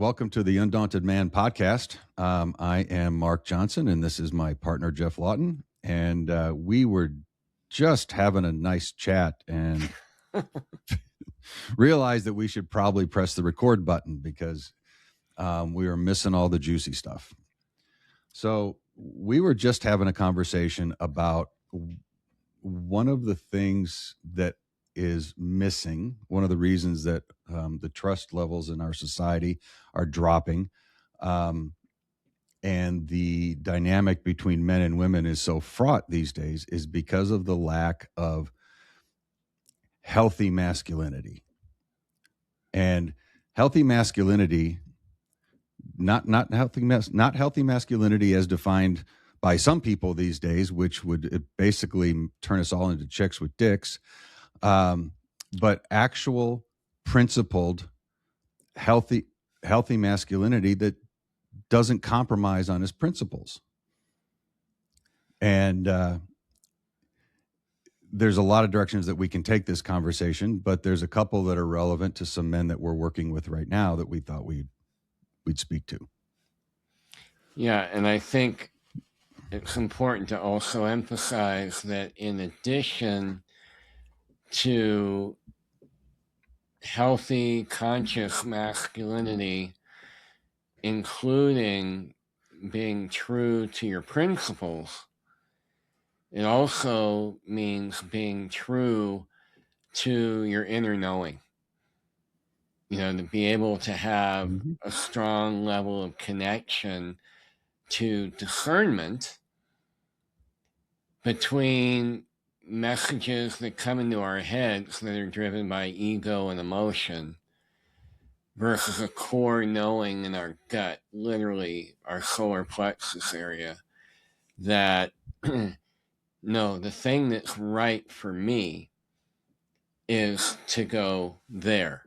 Welcome to the Undaunted Man podcast. I am Mark Johnson, and this is my partner, Geoff Laughton. And we were just having a nice chat and realized that we should probably press the record button because we were missing all the juicy stuff. So we were just having a conversation about one of the things that is missing, one of the reasons that the trust levels in our society are dropping, and the dynamic between men and women is so fraught these days, is because of the lack of healthy masculinity. And healthy masculinity, not healthy masculinity as defined by some people these days, which would basically turn us all into chicks with dicks, but actual principled, healthy masculinity that doesn't compromise on his principles. And there's a lot of directions that we can take this conversation, but there's a couple that are relevant to some men that we're working with right now that we thought we'd speak to. Yeah, and I think it's important to also emphasize that in addition to healthy, conscious masculinity, including being true to your principles, it also means being true to your inner knowing. To be able to have a strong level of connection to discernment between messages that come into our heads that are driven by ego and emotion versus a core knowing in our gut, literally our solar plexus area, that no, the thing that's right for me is to go there.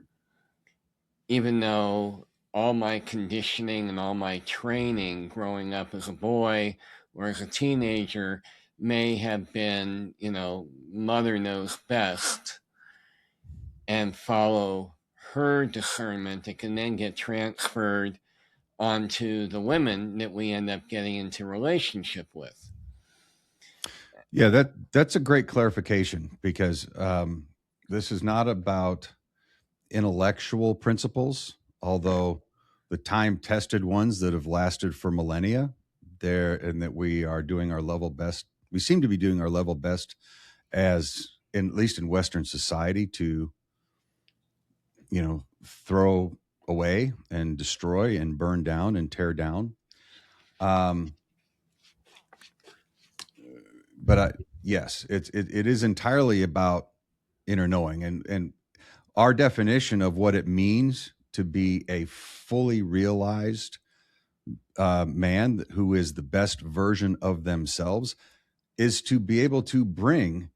Even though all my conditioning and all my training growing up as a boy or as a teenager may have been, mother knows best, and follow her discernment, it can then get transferred onto the women that we end up getting into relationship with. Yeah, that's a great clarification, because this is not about intellectual principles, although the time-tested ones that have lasted for millennia there, and that we are doing our level best. We seem to be doing our level best, at least in Western society, to throw away and destroy and burn down and tear down. But yes, it is entirely about inner knowing, and our definition of what it means to be a fully realized man who is the best version of themselves is to be able to bring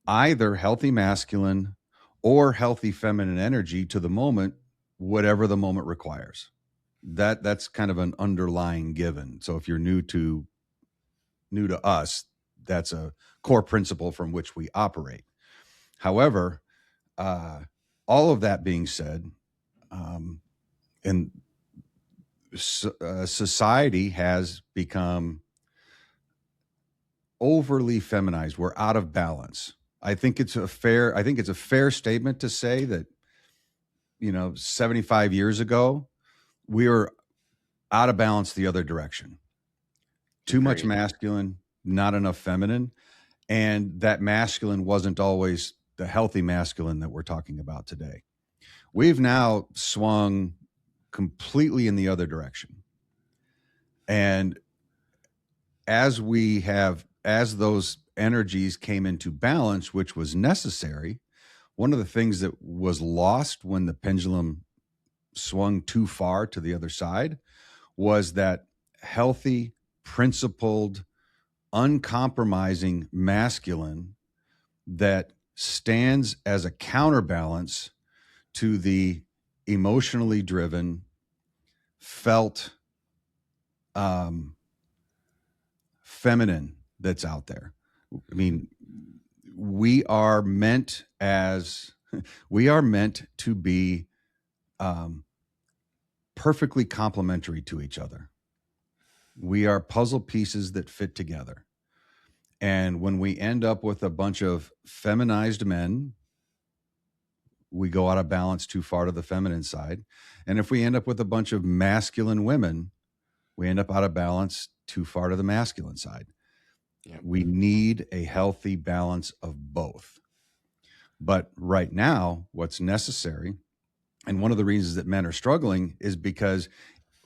either healthy masculine or healthy feminine energy to the moment, whatever the moment requires. That's kind of an underlying given. So if you're new to us, that's a core principle from which we operate. However, all of that being said, and society has become overly feminized. We're out of balance. I think it's a fair statement to say that 75 years ago we were out of balance the other direction. Too much masculine, not enough feminine, and that masculine wasn't always the healthy masculine that we're talking about today. We've now swung completely in the other direction. And as those energies came into balance, which was necessary, one of the things that was lost when the pendulum swung too far to the other side was that healthy, principled, uncompromising masculine that stands as a counterbalance to the emotionally driven, felt feminine that's out there. I mean, we are meant to be perfectly complementary to each other. We are puzzle pieces that fit together. And when we end up with a bunch of feminized men, we go out of balance too far to the feminine side. And if we end up with a bunch of masculine women, we end up out of balance too far to the masculine side. Yep. We need a healthy balance of both. But right now, what's necessary, and one of the reasons that men are struggling, is because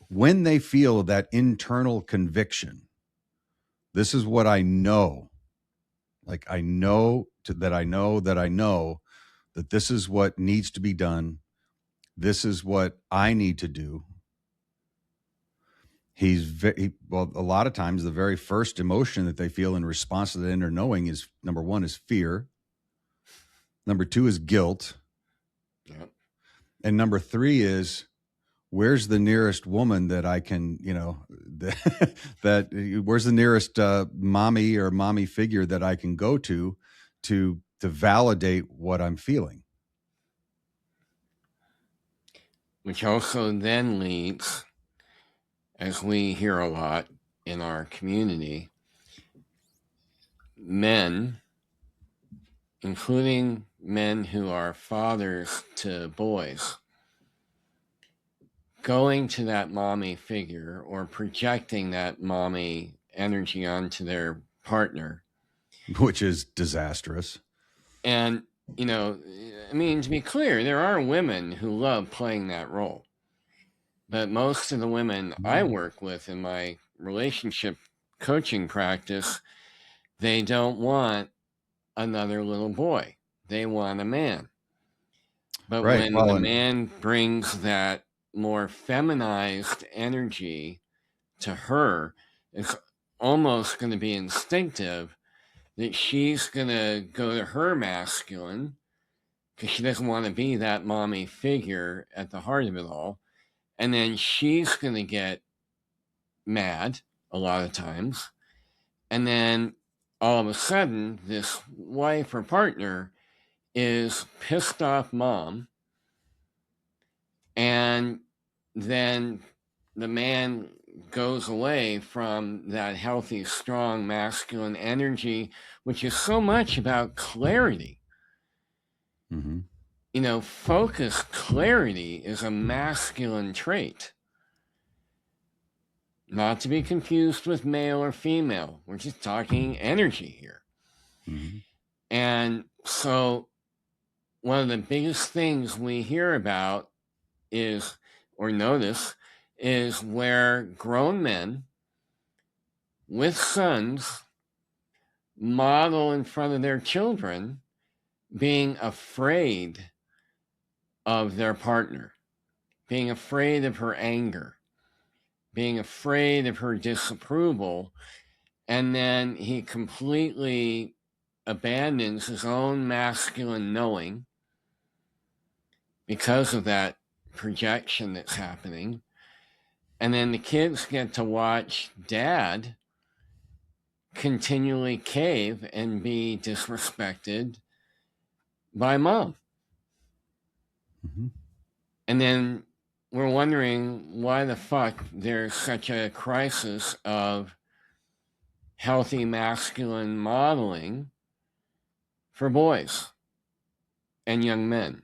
when they feel that internal conviction, this is what I know, like I know that I know that I know that this is what needs to be done. This is what I need to do. Well, a lot of times the very first emotion that they feel in response to the inner knowing is, number one is fear. Number two is guilt. Yep. And number three is, where's the nearest woman that I can, where's the nearest mommy or mommy figure that I can go to validate what I'm feeling? Which also then leads, as we hear a lot in our community, men, including men who are fathers to boys, going to that mommy figure or projecting that mommy energy onto their partner, which is disastrous. And, I mean, to be clear, there are women who love playing that role. But most of the women I work with in my relationship coaching practice, they don't want another little boy. They want a man. But Right. when the man brings that more feminized energy to her, it's almost going to be instinctive that she's going to go to her masculine because she doesn't want to be that mommy figure at the heart of it all. And then she's going to get mad a lot of times. And then all of a sudden, this wife or partner is pissed off mom. And then the man goes away from that healthy, strong, masculine energy, which is so much about clarity. Mm-hmm. Focus, clarity is a masculine trait. Not to be confused with male or female. We're just talking energy here. Mm-hmm. And so one of the biggest things we hear about is, or notice, is where grown men with sons model in front of their children being afraid of their partner, being afraid of her anger, being afraid of her disapproval, and then he completely abandons his own masculine knowing because of that projection that's happening. And then the kids get to watch dad continually cave and be disrespected by mom. Mm-hmm. And then we're wondering why the fuck there's such a crisis of healthy masculine modeling for boys and young men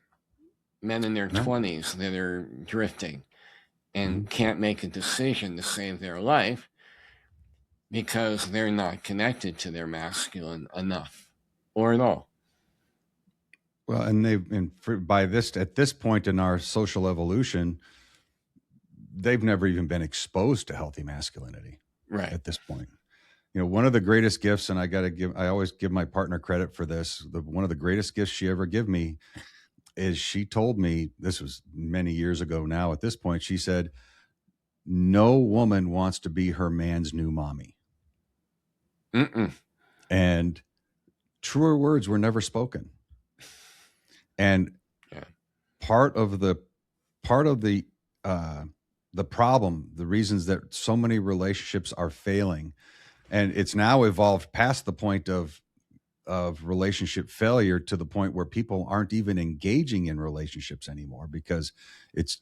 in their 20s that are drifting and can't make a decision to save their life because they're not connected to their masculine enough or at all. Well, at this point in our social evolution, they've never even been exposed to healthy masculinity. Right. At this point. One of the greatest gifts, and I always give my partner credit for this. One of the greatest gifts she ever gave me is she told me, this was many years ago now at this point, she said, no woman wants to be her man's new mommy. Mm-mm. And truer words were never spoken. And part of the problem, the reasons that so many relationships are failing, and it's now evolved past the point of relationship failure to the point where people aren't even engaging in relationships anymore because it's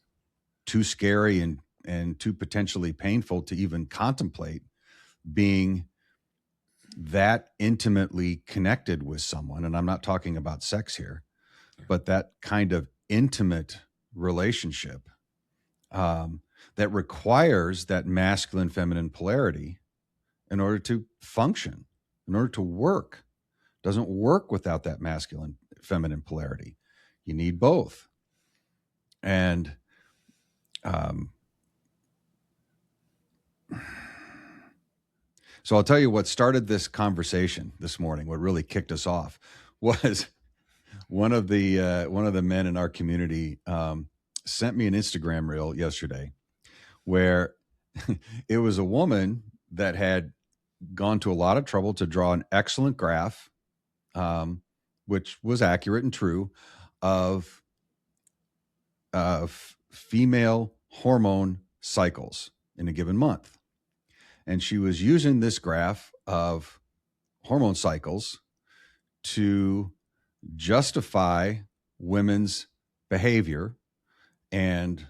too scary and too potentially painful to even contemplate being that intimately connected with someone. And I'm not talking about sex here, but that kind of intimate relationship that requires that masculine feminine polarity in order to function, in order to work. Doesn't work without that masculine feminine polarity. You need both. And so I'll tell you what started this conversation this morning. What really kicked us off was one of the men in our community sent me an Instagram reel yesterday where it was a woman that had gone to a lot of trouble to draw an excellent graph, which was accurate and true, of female hormone cycles in a given month. And she was using this graph of hormone cycles to justify women's behavior and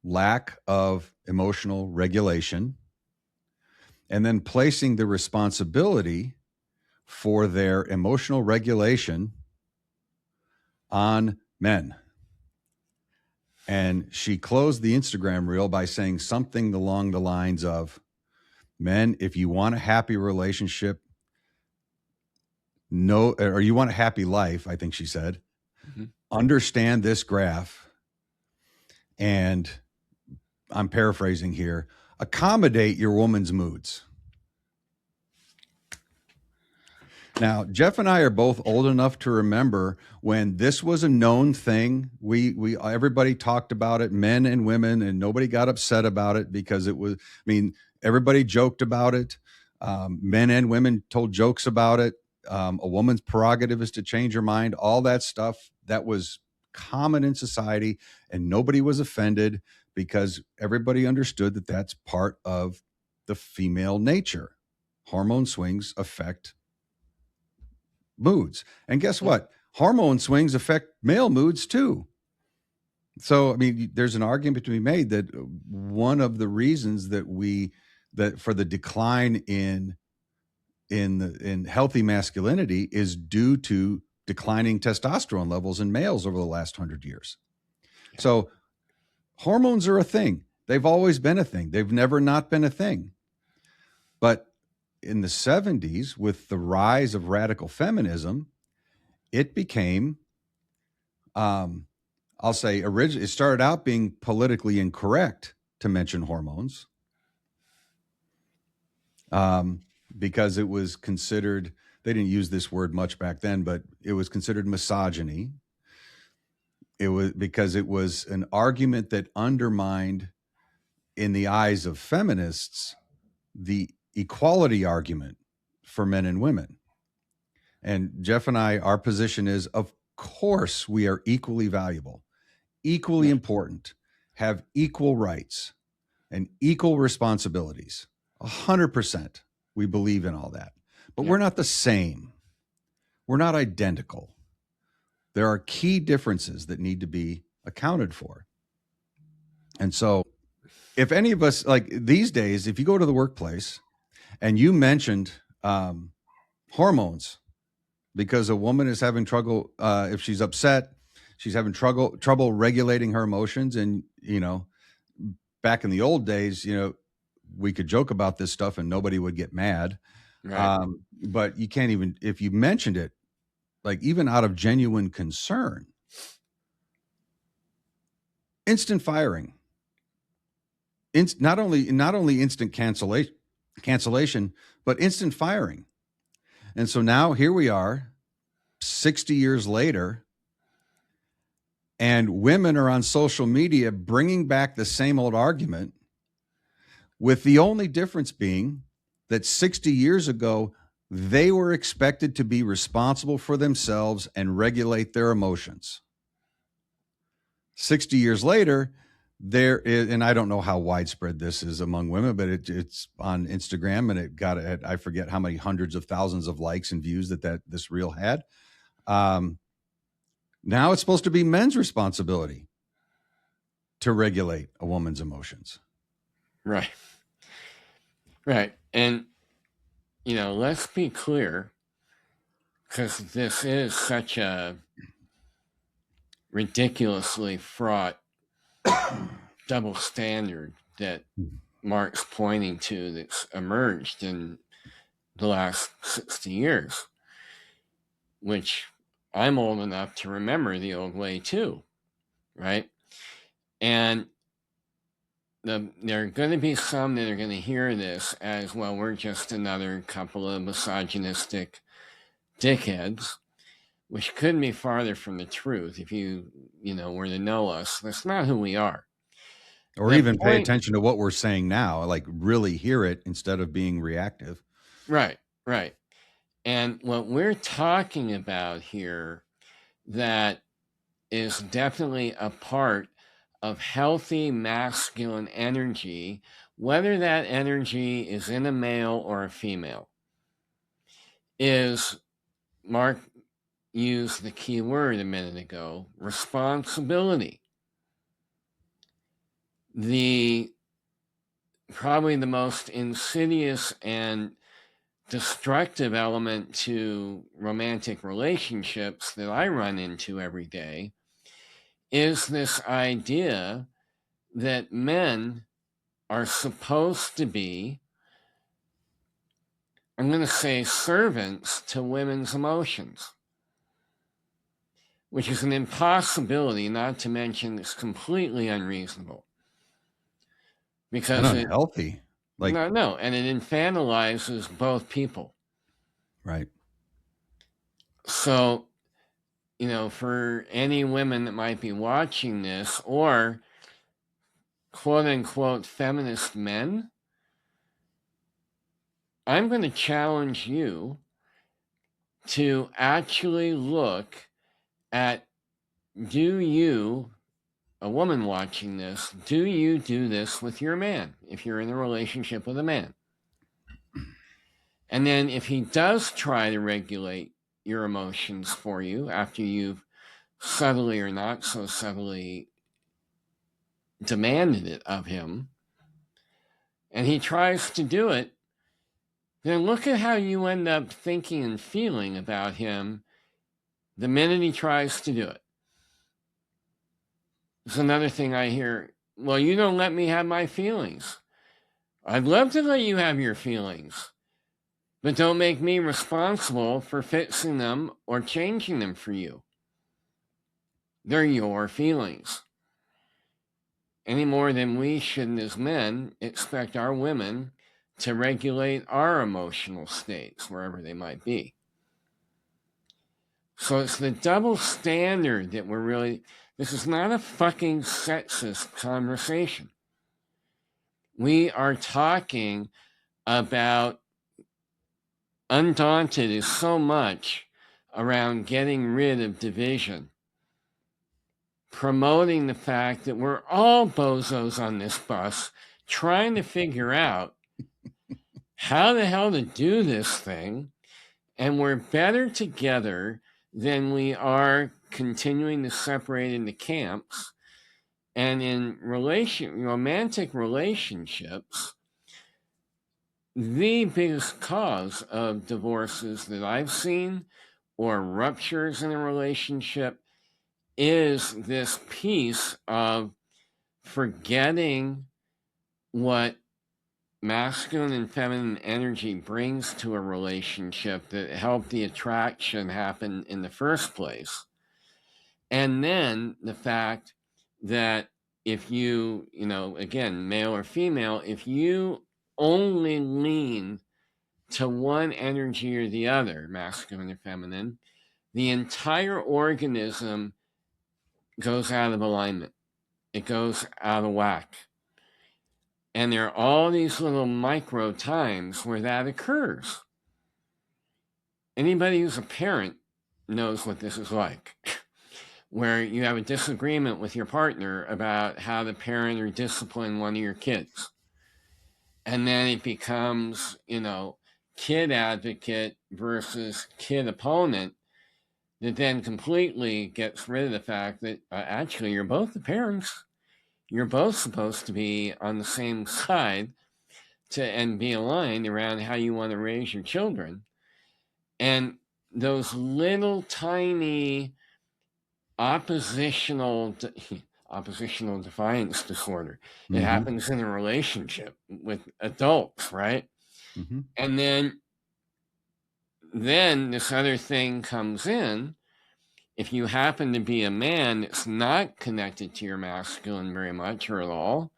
lack of emotional regulation, and then placing the responsibility for their emotional regulation on men. And she closed the Instagram reel by saying something along the lines of, men, if you want a happy relationship, or you want a happy life, I think she said, understand this graph. And I'm paraphrasing here, accommodate your woman's moods. Now, Jeff and I are both old enough to remember when this was a known thing. Everybody talked about it, men and women, and nobody got upset about it because it was, everybody joked about it. Men and women told jokes about it. A woman's prerogative is to change her mind. All that stuff that was common in society, and nobody was offended because everybody understood that that's part of the female nature. Hormone swings affect moods. And guess what? Hormone swings affect male moods too. So, there's an argument to be made that one of the reasons that for the decline in healthy masculinity is due to declining testosterone levels in males over the last 100 years. Yeah. So hormones are a thing. They've always been a thing. They've never not been a thing. But in the 70s, with the rise of radical feminism, it became, I'll say, originally, it started out being politically incorrect to mention hormones. Because it was considered, they didn't use this word much back then, but it was considered misogyny. It was because it was an argument that undermined, in the eyes of feminists, the equality argument for men and women. And Jeff and I, our position is, of course, we are equally valuable, equally important, have equal rights and equal responsibilities. 100%. We believe in all that, but we're not the same. We're not identical. There are key differences that need to be accounted for. And so if any of us, like these days, if you go to the workplace and you mentioned hormones because a woman is having trouble, if she's upset, she's having trouble regulating her emotions. And, back in the old days, we could joke about this stuff and nobody would get mad. Right. But you can't even, if you mentioned it, like even out of genuine concern, instant firing, not only instant cancellation, but instant firing. And so now here we are 60 years later, and women are on social media bringing back the same old argument, with the only difference being that 60 years ago, they were expected to be responsible for themselves and regulate their emotions. 60 years later, there is, and I don't know how widespread this is among women, but it's on Instagram, and it got, I forget how many hundreds of thousands of likes and views that this reel had. Now it's supposed to be men's responsibility to regulate a woman's emotions. Right. Right. And, let's be clear, because this is such a ridiculously fraught double standard that Mark's pointing to that's emerged in the last 60 years, which I'm old enough to remember the old way too, right? And there are going to be some that are going to hear this as, well, we're just another couple of misogynistic dickheads, which couldn't be farther from the truth. If you were to know us, that's not who we are. Or even pay attention to what we're saying now, like really hear it instead of being reactive. Right, right. And what we're talking about here that is definitely a part of healthy masculine energy, whether that energy is in a male or a female, is, Mark used the key word a minute ago, responsibility. Probably the most insidious and destructive element to romantic relationships that I run into every day is this idea that men are supposed to be, I'm going to say, servants to women's emotions, which is an impossibility, not to mention it's completely unreasonable. Because and unhealthy. No, and it infantilizes both people. Right. So, for any women that might be watching this, or quote unquote feminist men, I'm going to challenge you to actually look at, do you, a woman watching this, do you do this with your man if you're in a relationship with a man? And then if he does try to regulate your emotions for you after you've subtly or not so subtly demanded it of him, and he tries to do it, then look at how you end up thinking and feeling about him the minute he tries to do it. It's another thing I hear, well, you don't let me have my feelings. I'd love to let you have your feelings, but don't make me responsible for fixing them or changing them for you. They're your feelings. Any more than we should, as men, expect our women to regulate our emotional states, wherever they might be. So it's the double standard that this is not a fucking sexist conversation. We are talking about, Undaunted is so much around getting rid of division, promoting the fact that we're all bozos on this bus, trying to figure out how the hell to do this thing, and we're better together than we are continuing to separate into camps. And in romantic relationships, the biggest cause of divorces that I've seen or ruptures in a relationship is this piece of forgetting what masculine and feminine energy brings to a relationship that helped the attraction happen in the first place. And then the fact that if you, again, male or female, if you only lean to one energy or the other, masculine or feminine, the entire organism goes out of alignment. It goes out of whack. And there are all these little micro times where that occurs. Anybody who's a parent knows what this is like, where you have a disagreement with your partner about how to parent or discipline one of your kids. And then it becomes, kid advocate versus kid opponent, that then completely gets rid of the fact that actually you're both the parents. You're both supposed to be on the same side and be aligned around how you want to raise your children. And those little tiny oppositional defiance disorder. It Mm-hmm. happens in a relationship with adults, right? Mm-hmm. And then this other thing comes in. If you happen to be a man that's not connected to your masculine very much or at all,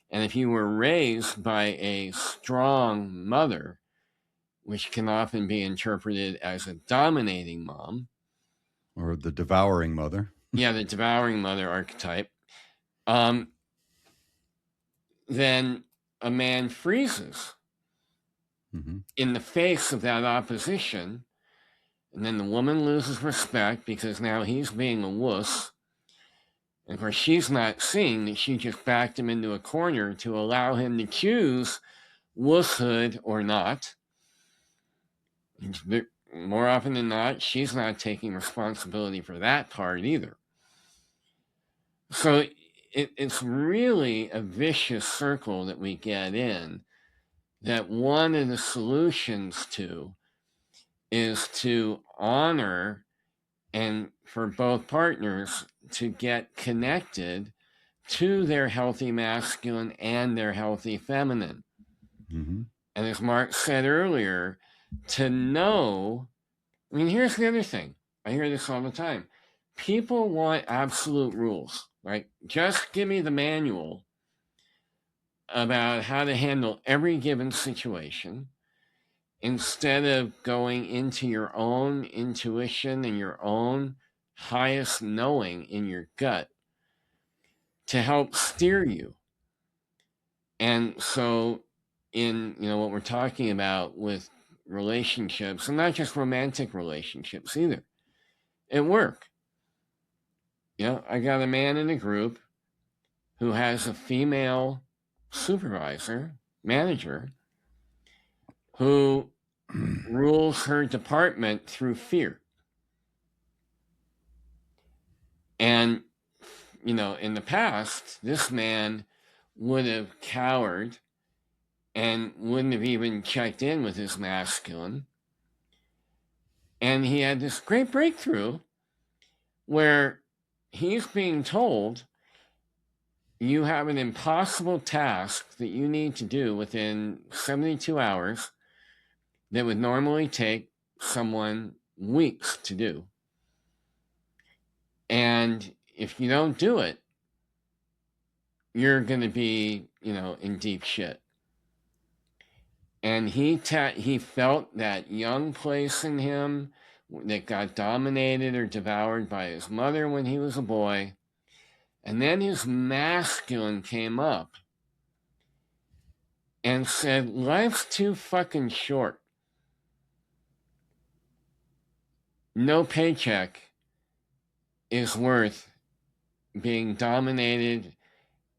and if you were raised by a strong mother, which can often be interpreted as a dominating mom, Or the devouring mother. yeah, the devouring mother archetype, then a man freezes Mm-hmm. in the face of that opposition. And then the woman loses respect because now he's being a wuss. And of course, she's not seeing that she just backed him into a corner to allow him to choose wusshood or not. And more often than not, she's not taking responsibility for that part either. So it's really a vicious circle that we get in, that one of the solutions to is to honor and for both partners to get connected to their healthy masculine and their healthy feminine. Mm-hmm. And as Mark said earlier, to know, I mean, here's the other thing. I hear this all the time. People want absolute rules. Like, just give me the manual about how to handle every given situation instead of going into your own intuition and your own highest knowing in your gut to help steer you. And so in what we're talking about with relationships, and not just romantic relationships either, at work, I got a man in a group who has a female supervisor, manager, who rules her department through fear. And, in the past, this man would have cowered and wouldn't have even checked in with his masculine. And he had this great breakthrough where he's being told, you have an impossible task that you need to do within 72 hours that would normally take someone weeks to do. And if you don't do it, you're going to be, in deep shit. And he felt that young place in him that got dominated or devoured by his mother when he was a boy. And then his masculine came up and said, life's too fucking short. No paycheck is worth being dominated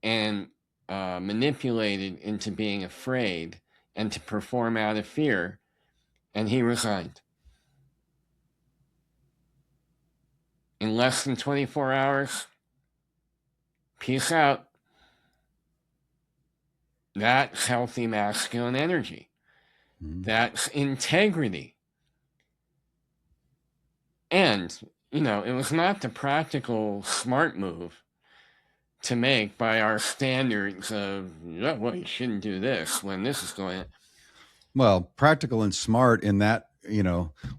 and manipulated into being afraid and to perform out of fear. And he resigned. In less than 24 hours, peace out. That's healthy masculine energy. Mm-hmm. That's integrity. And, it was not the practical smart move to make by our standards of, well, you shouldn't do this when this is going on. Well, practical and smart in that,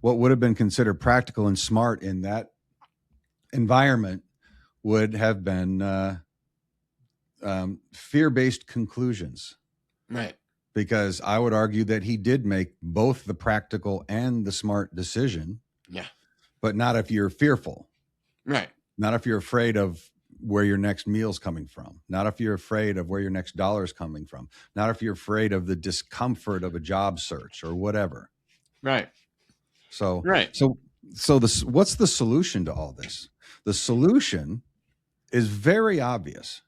what would have been considered practical and smart in that environment would have been fear-based conclusions. Right. Because I would argue that he did make both the practical and the smart decision. Yeah. But not if you're fearful. Right. Not if you're afraid of where your next meal's coming from. Not if you're afraid of where your next dollar's coming from. Not if you're afraid of the discomfort of a job search or whatever. Right. So what's the solution to all this? The solution is very obvious.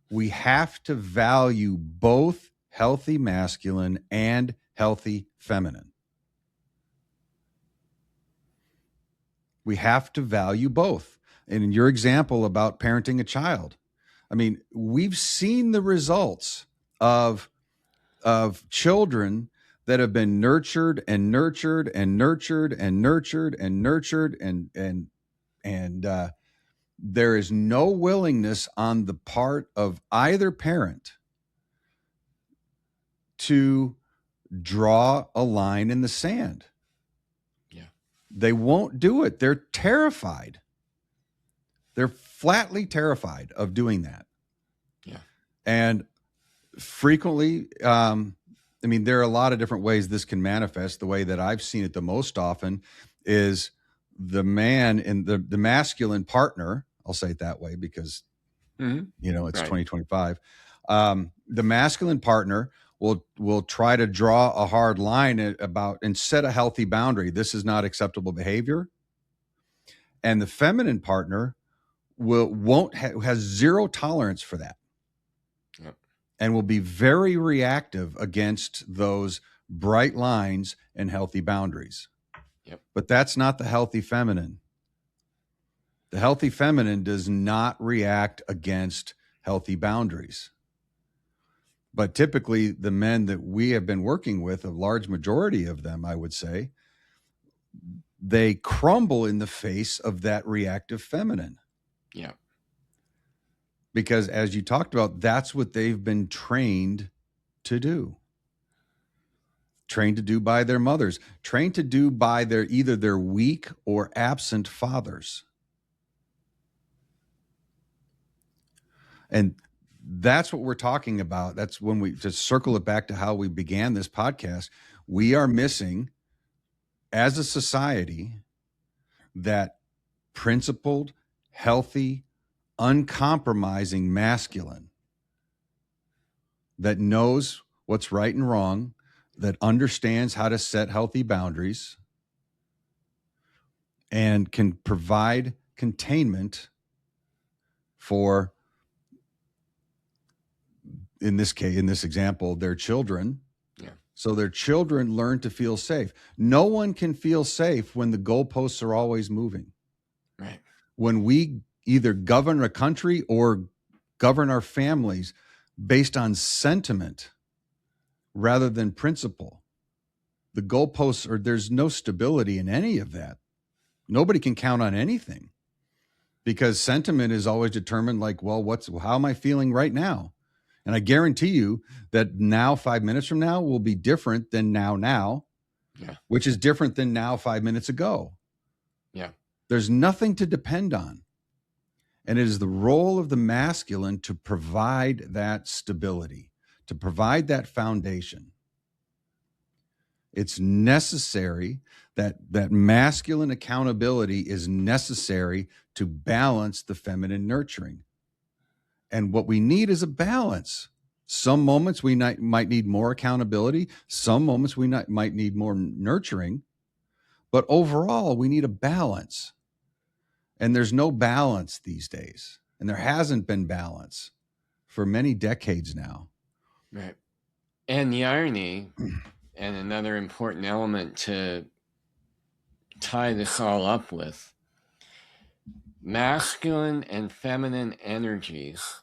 We have to value both healthy masculine and healthy feminine. We have to value both. And in your example about parenting a child, I mean, we've seen the results of children that have been nurtured and nurtured and nurtured and nurtured and nurtured and there is no willingness on the part of either parent to draw a line in the sand. Yeah. They won't do it. They're terrified. They're flatly terrified of doing that. Yeah. And frequently, I mean, there are a lot of different ways this can manifest. The way that I've seen it the most often is the man in the masculine partner. I'll say it that way because, Mm-hmm. it's 2025. The masculine partner will try to draw a hard line and set a healthy boundary. This is not acceptable behavior. And the feminine partner has zero tolerance for that. Yep. And will be very reactive against those bright lines and healthy boundaries. Yep. But that's not the healthy feminine. The healthy feminine does not react against healthy boundaries. But typically, the men that we have been working with, a large majority of them, I would say, they crumble in the face of that reactive feminine. Yeah. Because as you talked about, that's what they've been trained to do. Trained to do by their mothers, trained to do by either their weak or absent fathers. And that's what we're talking about. That's when we just circle it back to how we began this podcast. We are missing, as a society, that principled, healthy, uncompromising masculine that knows what's right and wrong, that understands how to set healthy boundaries, and can provide containment for, in this example, their children. Yeah. So their children learn to feel safe. No one can feel safe when the goalposts are always moving. Right. When we either govern a country or govern our families based on sentiment rather than principle, the goalposts there's no stability in any of that. Nobody can count on anything because sentiment is always determined like, well, how am I feeling right now? And I guarantee you that now 5 minutes from now will be different than now, yeah, which is different than now 5 minutes ago. Yeah. There's nothing to depend on. And it is the role of the masculine to provide that stability, to provide that foundation. It's necessary that masculine accountability is necessary to balance the feminine nurturing. And what we need is a balance. Some moments we might need more accountability. Some moments we might need more nurturing. But overall, we need a balance. And there's no balance these days. And there hasn't been balance for many decades now. Right. And the irony, and another important element to tie this all up with, masculine and feminine energies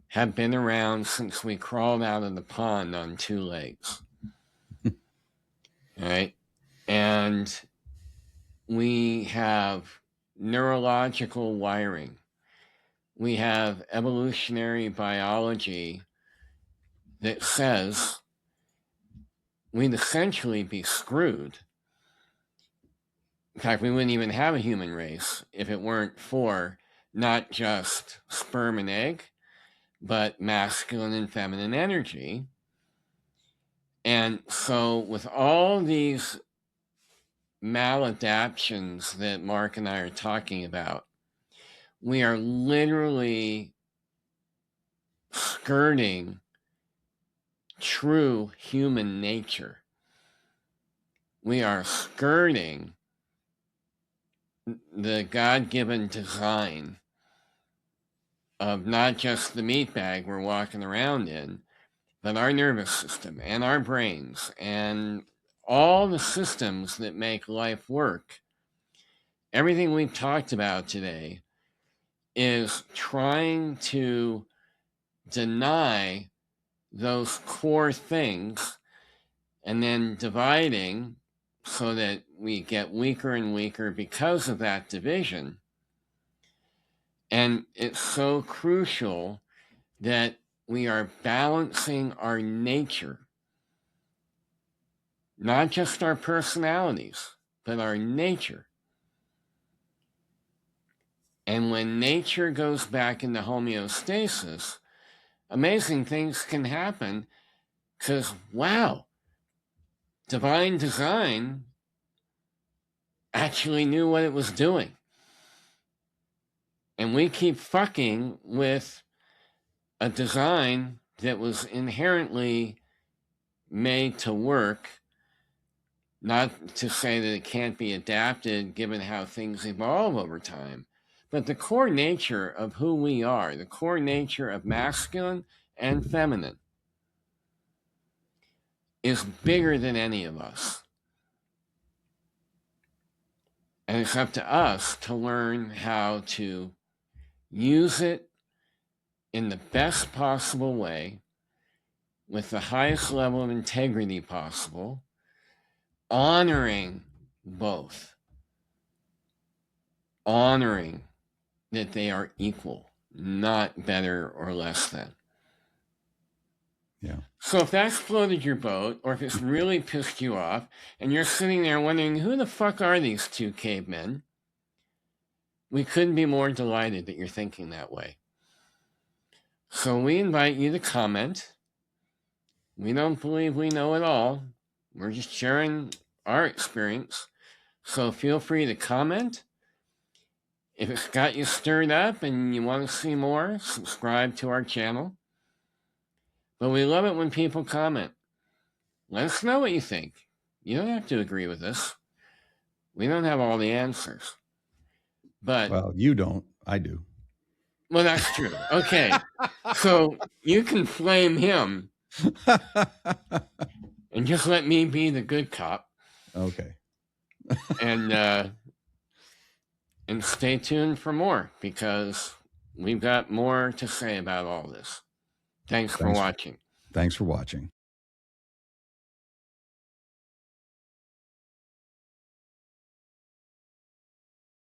have been around since we crawled out of the pond on 2 legs. Right? And we have neurological wiring. We have evolutionary biology that says we'd essentially be screwed. In fact, we wouldn't even have a human race if it weren't for not just sperm and egg, but masculine and feminine energy. And so with all these maladaptions that Mark and I are talking about, we are literally skirting true human nature. We are skirting the God-given design of not just the meat bag we're walking around in, but our nervous system and our brains and all the systems that make life work. Everything we've talked about today is trying to deny those core things and then dividing so that we get weaker and weaker because of that division. And it's so crucial that we are balancing our nature, not just our personalities, but our nature. And when nature goes back into homeostasis, amazing things can happen because, wow, divine design actually knew what it was doing. And we keep fucking with a design that was inherently made to work, not to say that it can't be adapted given how things evolve over time, but the core nature of who we are, the core nature of masculine and feminine, is bigger than any of us. And it's up to us to learn how to use it in the best possible way, with the highest level of integrity possible, honoring both, honoring that they are equal, not better or less than. Yeah. So if that's floated your boat, or if it's really pissed you off, and you're sitting there wondering, who the fuck are these two cavemen? We couldn't be more delighted that you're thinking that way. So we invite you to comment. We don't believe we know it all. We're just sharing our experience. So feel free to comment. If it's got you stirred up and you want to see more, subscribe to our channel. But we love it when people comment. Let us know what you think. You don't have to agree with us. We don't have all the answers. But Well, you don't. I do. well, that's true. Okay. So you can flame him and just let me be the good cop. Okay. And stay tuned for more, because we've got more to say about all this. Thanks for watching. Thanks for watching.